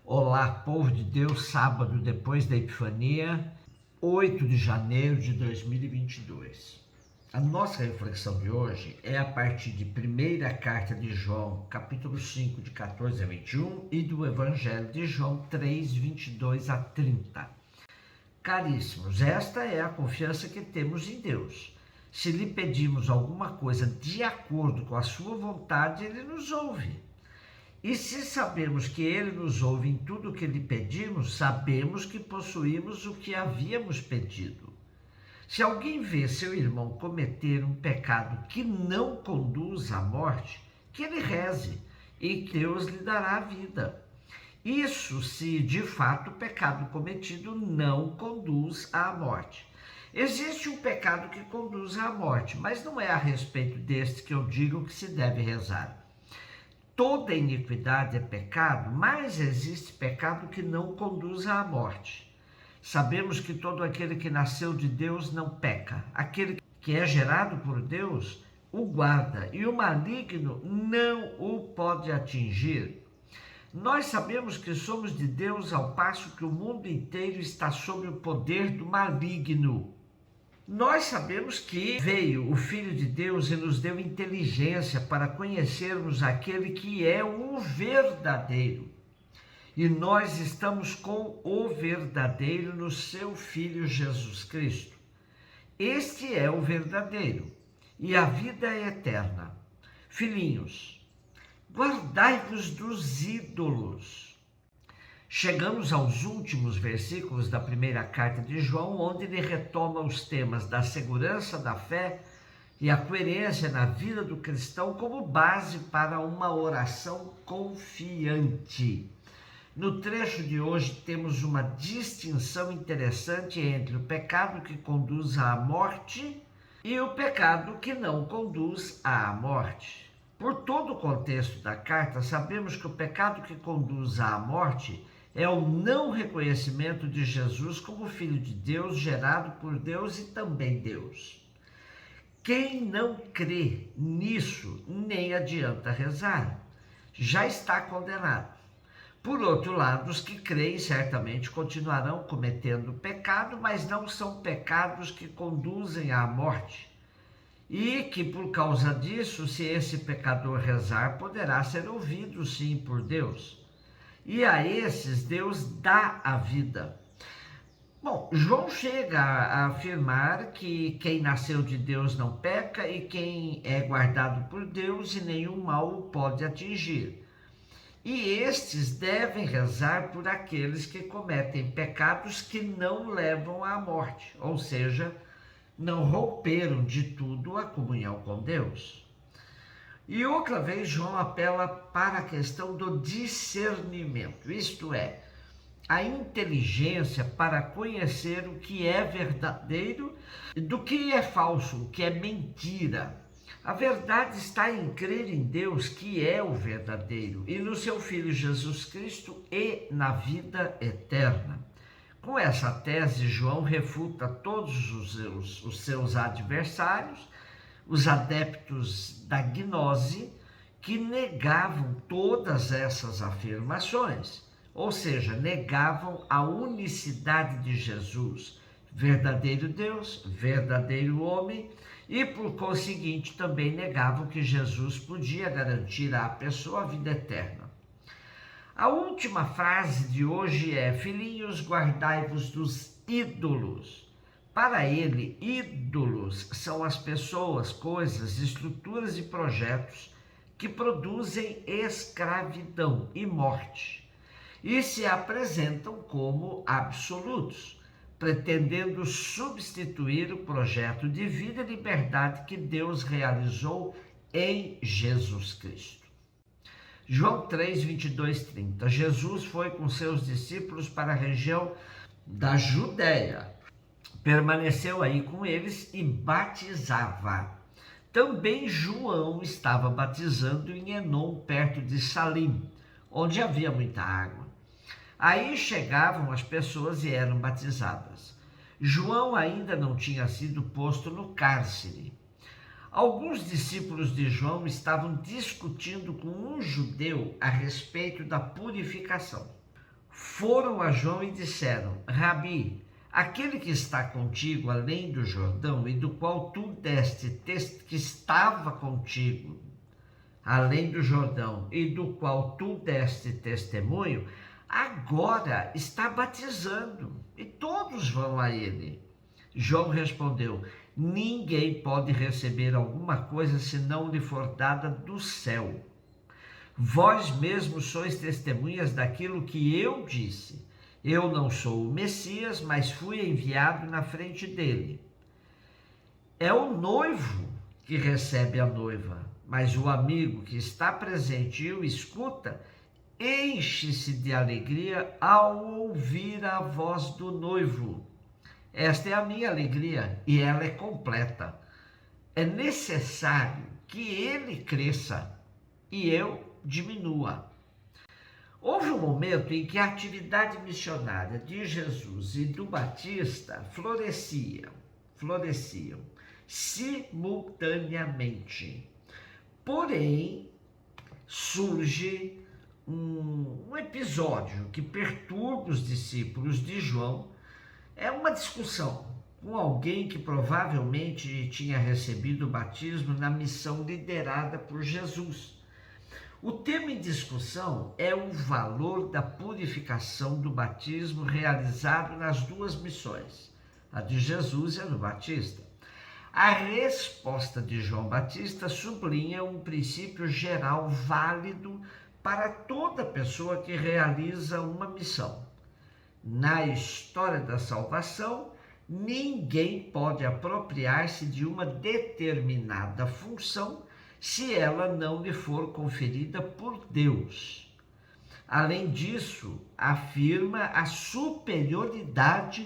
Olá, povo de Deus, sábado depois da Epifania, 8 de janeiro de 2022. A nossa reflexão de hoje é a partir de primeira carta de João, capítulo 5, de 14 a 21, e do Evangelho de João 3, 22 a 30. Caríssimos, esta é a confiança que temos em Deus. Se lhe pedimos alguma coisa de acordo com a sua vontade, ele nos ouve. E se sabemos que ele nos ouve em tudo o que lhe pedimos, sabemos que possuímos o que havíamos pedido. Se alguém vê seu irmão cometer um pecado que não conduz à morte, que ele reze e que Deus lhe dará a vida. Isso se de fato o pecado cometido não conduz à morte. Existe um pecado que conduz à morte, mas não é a respeito deste que eu digo que se deve rezar. Toda iniquidade é pecado, mas existe pecado que não conduz à morte. Sabemos que todo aquele que nasceu de Deus não peca. Aquele que é gerado por Deus o guarda, e o maligno não o pode atingir. Nós sabemos que somos de Deus, ao passo que o mundo inteiro está sob o poder do maligno. Nós sabemos que veio o Filho de Deus e nos deu inteligência para conhecermos aquele que é o verdadeiro. E nós estamos com o verdadeiro no seu Filho Jesus Cristo. Este é o verdadeiro e a vida é eterna. Filhinhos, guardai-vos dos ídolos. Chegamos aos últimos versículos da primeira carta de João, onde ele retoma os temas da segurança da fé e a coerência na vida do cristão como base para uma oração confiante. No trecho de hoje temos uma distinção interessante entre o pecado que conduz à morte e o pecado que não conduz à morte. Por todo o contexto da carta, sabemos que o pecado que conduz à morte é o não reconhecimento de Jesus como Filho de Deus, gerado por Deus e também Deus. Quem não crê nisso, nem adianta rezar, já está condenado. Por outro lado, os que creem certamente continuarão cometendo pecado, mas não são pecados que conduzem à morte. E que por causa disso, se esse pecador rezar, poderá ser ouvido sim por Deus. E a esses Deus dá a vida. Bom, João chega a afirmar que quem nasceu de Deus não peca e quem é guardado por Deus e nenhum mal o pode atingir. E estes devem rezar por aqueles que cometem pecados que não levam à morte, ou seja, não romperam de tudo a comunhão com Deus. E outra vez João apela para a questão do discernimento, isto é, a inteligência para conhecer o que é verdadeiro e do que é falso, o que é mentira. A verdade está em crer em Deus, que é o verdadeiro, e no seu Filho Jesus Cristo e na vida eterna. Com essa tese, João refuta todos os seus adversários, os adeptos da gnose, que negavam todas essas afirmações, ou seja, negavam a unicidade de Jesus, verdadeiro Deus, verdadeiro homem, e por conseguinte também negavam que Jesus podia garantir à pessoa a vida eterna. A última frase de hoje é: filhinhos, guardai-vos dos ídolos. Para ele, ídolos são as pessoas, coisas, estruturas e projetos que produzem escravidão e morte e se apresentam como absolutos, pretendendo substituir o projeto de vida e liberdade que Deus realizou em Jesus Cristo. João 3, 22, 30. Jesus foi com seus discípulos para a região da Judéia. Permaneceu aí com eles e batizava. Também João estava batizando em Enom, perto de Salim, onde havia muita água. Aí chegavam as pessoas e eram batizadas. João ainda não tinha sido posto no cárcere. Alguns discípulos de João estavam discutindo com um judeu a respeito da purificação. foram a João e disseram: Rabi, aquele que está contigo além do Jordão e do qual tu deste que estava contigo além do Jordão e do qual tu deste testemunho, agora está batizando e todos vão a ele. João respondeu: ninguém pode receber alguma coisa se não lhe for dada do céu. Vós mesmos sois testemunhas daquilo que eu disse. Eu não sou o Messias, mas fui enviado na frente dele. É o noivo que recebe a noiva, mas o amigo que está presente e o escuta enche-se de alegria ao ouvir a voz do noivo. Esta é a minha alegria e ela é completa. É necessário que ele cresça e eu diminua. Houve um momento em que a atividade missionária de Jesus e do Batista floresciam simultaneamente. Porém, surge um episódio que perturba os discípulos de João. É uma discussão com alguém que provavelmente tinha recebido o batismo na missão liderada por Jesus. O tema em discussão é o valor da purificação do batismo realizado nas duas missões, a de Jesus e a do Batista. A resposta de João Batista sublinha um princípio geral válido para toda pessoa que realiza uma missão. Na história da salvação, ninguém pode apropriar-se de uma determinada função se ela não lhe for conferida por Deus. Além disso, afirma a superioridade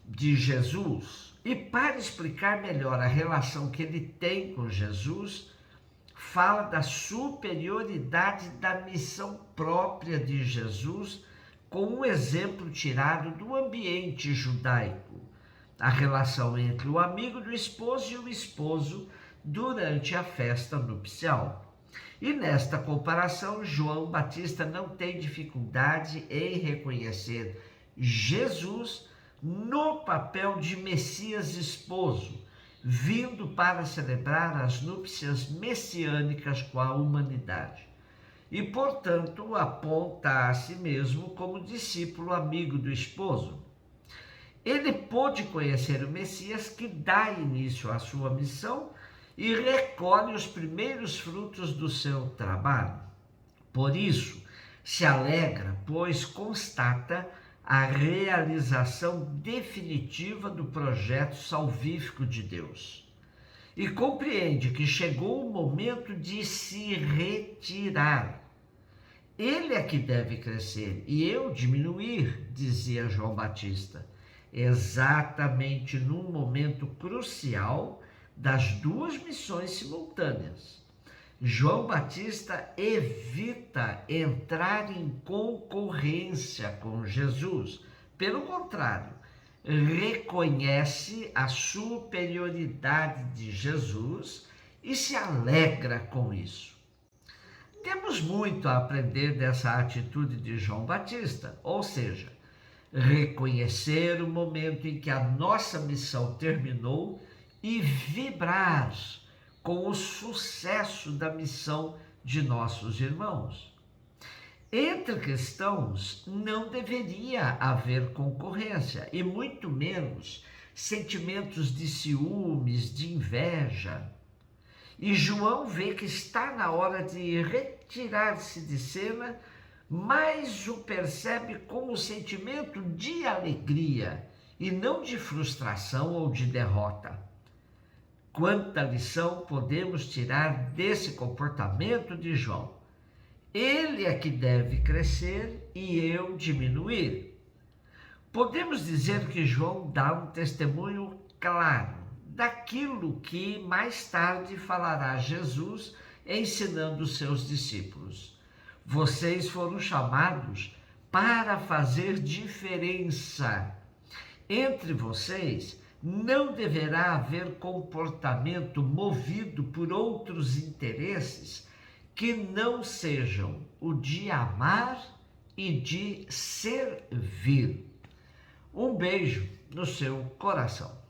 de Jesus. E para explicar melhor a relação que ele tem com Jesus, fala da superioridade da missão própria de Jesus, com um exemplo tirado do ambiente judaico, a relação entre o amigo do esposo e o esposo durante a festa nupcial. E nesta comparação, João Batista não tem dificuldade em reconhecer Jesus no papel de Messias esposo, vindo para celebrar as núpcias messiânicas com a humanidade. E, portanto, aponta a si mesmo como discípulo amigo do esposo. Ele pôde conhecer o Messias que dá início à sua missão e recolhe os primeiros frutos do seu trabalho. Por isso, se alegra, pois constata a realização definitiva do projeto salvífico de Deus. E compreende que chegou o momento de se retirar. Ele é que deve crescer e eu diminuir, dizia João Batista, exatamente num momento crucial das duas missões simultâneas. João Batista evita entrar em concorrência com Jesus. Pelo contrário, reconhece a superioridade de Jesus e se alegra com isso. Temos muito a aprender dessa atitude de João Batista, ou seja, reconhecer o momento em que a nossa missão terminou e vibrar com o sucesso da missão de nossos irmãos. Entre cristãos não deveria haver concorrência e muito menos sentimentos de ciúmes, de inveja. E João vê que está na hora de retirar-se de cena, mas o percebe com um sentimento de alegria e não de frustração ou de derrota. Quanta lição podemos tirar desse comportamento de João? Ele é que deve crescer e eu diminuir. Podemos dizer que João dá um testemunho claro daquilo que mais tarde falará Jesus ensinando os seus discípulos. Vocês foram chamados para fazer diferença. Entre vocês não deverá haver comportamento movido por outros interesses que não sejam o de amar e de servir. Um beijo no seu coração.